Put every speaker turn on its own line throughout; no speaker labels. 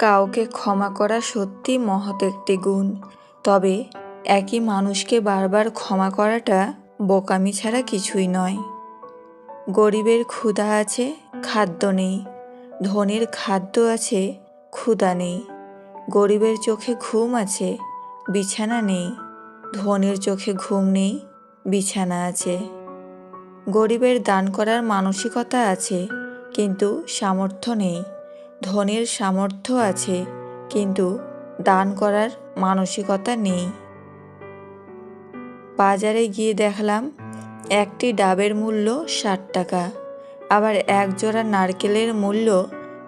কাউকে ক্ষমা করা সত্যি মহৎ একটি গুণ, তবে একই মানুষকে বারবার ক্ষমা করাটা বোকামি ছাড়া কিছুই নয়। গরিবের ক্ষুধা আছে, খাদ্য নেই। ধনীর খাদ্য আছে, ক্ষুধা নেই। গরিবের চোখে ঘুম আছে, বিছানা নেই। ধনীর চোখে ঘুম নেই, বিছানা আছে। গরিবের দান করার মানসিকতা আছে, কিন্তু সামর্থ্য নেই। ধনীর সামর্থ্য আছে, কিন্তু দান করার মানসিকতা নেই। বাজারে গিয়ে দেখলাম একটি ডাবের মূল্য 60 টাকা, আবার এক জোড়া নারকেলের মূল্য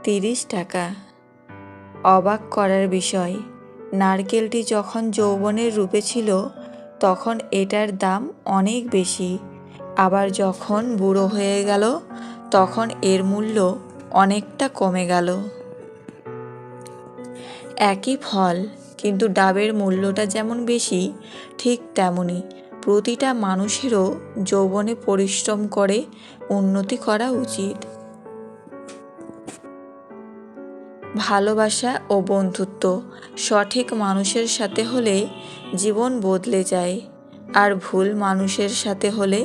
30 টাকা। অবাক করার বিষয়, নারকেলটি যখন যৌবনের রূপে ছিল তখন এটার দাম অনেক বেশি, আবার যখন বুড়ো হয়ে গেল তখন এর মূল্য অনেকটা কমে গেল। একই ফল, কিন্তু ডাবের মূল্যটা যেমন বেশি, ঠিক তেমনি প্রতিটা মানুষেরও যৌবনে পরিশ্রম করে উন্নতি করা উচিত। ভালোবাসা ও বন্ধুত্ব সঠিক মানুষের সাথে হলে জীবন বদলে যায়, আর ভুল মানুষের সাথে হলে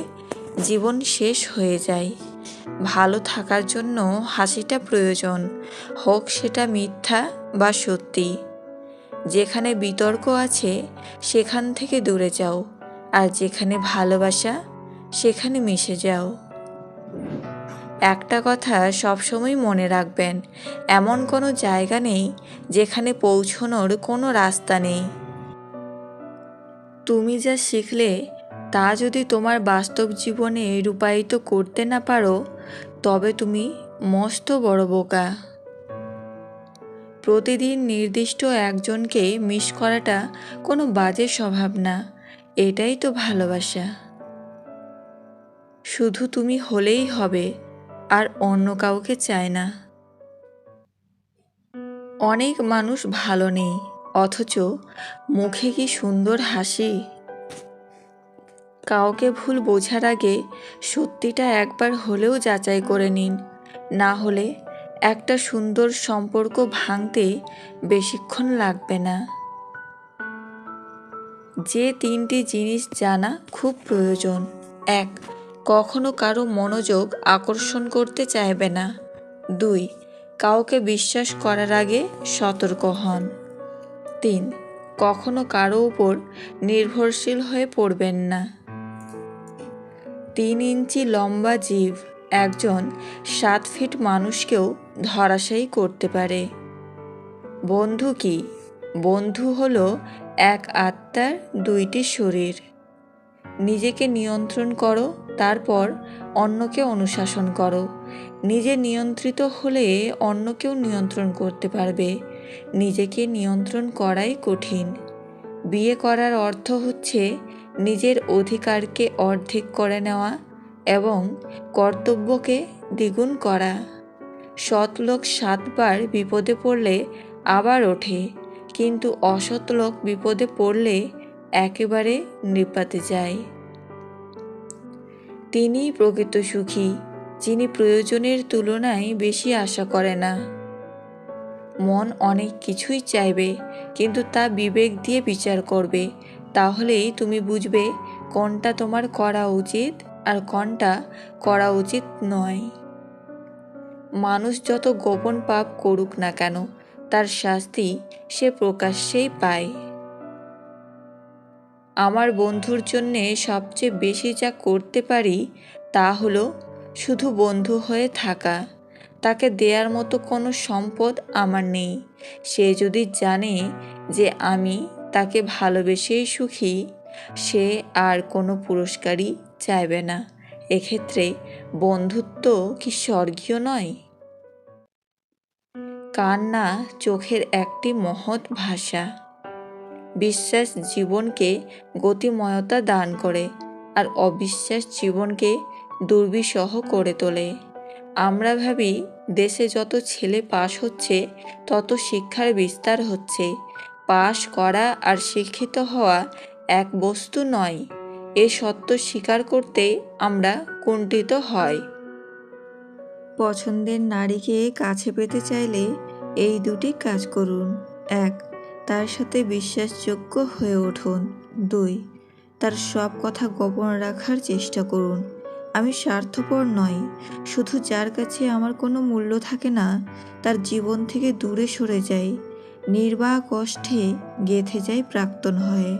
জীবন শেষ হয়ে যায়। ভালো থাকার জন্য হাসিটা প্রয়োজন, হোক সেটা মিথ্যা বা সত্যি। যেখানে বিতর্ক আছে সেখান থেকে দূরে যাও, আর যেখানে ভালোবাসা সেখানে মিশে যাও। একটা কথা সবসময় মনে রাখবেন, এমন কোনো জায়গা নেই যেখানে পৌঁছানোর কোনো রাস্তা নেই। তুমি যা শিখলে তা যদি তোমার বাস্তব জীবনে রূপায়িত করতে না পারো, তবে তুমি মস্ত বড় বোকা। প্রতিদিন নির্দিষ্ট একজনকে মিস করাটা কোনো বাজে স্বভাব না, এটাই তো ভালোবাসা। শুধু তুমি হলেই হবে, আর অন্য কাউকে চায় না। অনেক মানুষ ভালো নেই, অথচ মুখে কি সুন্দর হাসি। কাউকে ভুল বোঝার আগে সত্যিটা একবার হলেও যাচাই করে নিন, না হলে একটা সুন্দর সম্পর্ক ভাঙতে বেশিক্ষণ লাগবে না। যে 3টি জিনিস জানা খুব প্রয়োজন: 1. কখনো কারো মনোযোগ আকর্ষণ করতে চাইবে না। 2. কাউকে বিশ্বাস করার আগে সতর্ক হন। 3. কখনো কারো উপর নির্ভরশীল হয়ে পড়বেন না। 3 ইঞ্চি লম্বা জিভ একজন 7 ফিট মানুষকেও ধরাশায়ী করতে পারে। বন্ধু কি? বন্ধু হলো এক আত্মার 2টি শরীর। নিজেকে নিয়ন্ত্রণ করো, তারপর অন্যকে অনুশাসন করো। নিজে নিয়ন্ত্রিত হলে অন্যকেও নিয়ন্ত্রণ করতে পারবে। নিজেকে নিয়ন্ত্রণ করাই কঠিন। বিয়ে করার অর্থ হচ্ছে নিজের অধিকারকে অর্ধেক করে নেওয়া এবং কর্তব্যকে দ্বিগুণ করা। সৎ লোক 7 বার বিপদে পড়লে আবার ওঠে, কিন্তু অসৎ লোক বিপদে পড়লে একেবারে নিপাতে যায়। তিনিই প্রকৃত সুখী, যিনি প্রয়োজনের তুলনায় বেশি আশা করে না। মন অনেক কিছুই চাইবে, কিন্তু তা বিবেক দিয়ে বিচার করবে। তাহলেই তুমি বুঝবে কোনটা তোমার করা উচিত আর কোনটা করা উচিত নয়। মানুষ যত গোপন পাপ করুক না কেন, তার শাস্তি সে প্রকাশ্যেই পায়। আমার বন্ধুর জন্যে সবচেয়ে বেশি যা করতে পারি তা হলো শুধু বন্ধু হয়ে থাকা। তাকে দেওয়ার মতো কোনো সম্পদ আমার নেই। সে যদি জানে যে আমি তাকে ভালোবেসেই সুখী, সে আর কোনো পুরস্কারই চাইবে না। এক্ষেত্রে বন্ধুত্ব কি স্বর্গীয় নয়? কান্না চোখের একটি মহৎ ভাষা। বিশ্বাস জীবনকে গতিময়তা দান করে, আর অবিশ্বাস জীবনকে দুর্বিষহ করে তোলে। আমরা ভাবি দেশে যত ছেলে পাশ হচ্ছে তত শিক্ষার বিস্তার হচ্ছে। পাশ করা আর শিক্ষিত হওয়া এক বস্তু নয়, এ সত্য স্বীকার করতে আমরা কুণ্ঠিত হই। পছন্দের নারীকে কাছে পেতে চাইলে এই দুটি কাজ করুন। 1. তার সাথে বিশ্বাসযোগ্য হয়ে উঠুন। 2. তার সব কথা গোপন রাখার চেষ্টা করুন। আমি স্বার্থপর নই, শুধু যার কাছে আমার কোনো মূল্য থাকে না তার জীবন থেকে দূরে সরে যাই, নির্বাক কষ্টে গেঁথে যাই প্রাক্তন হয়ে।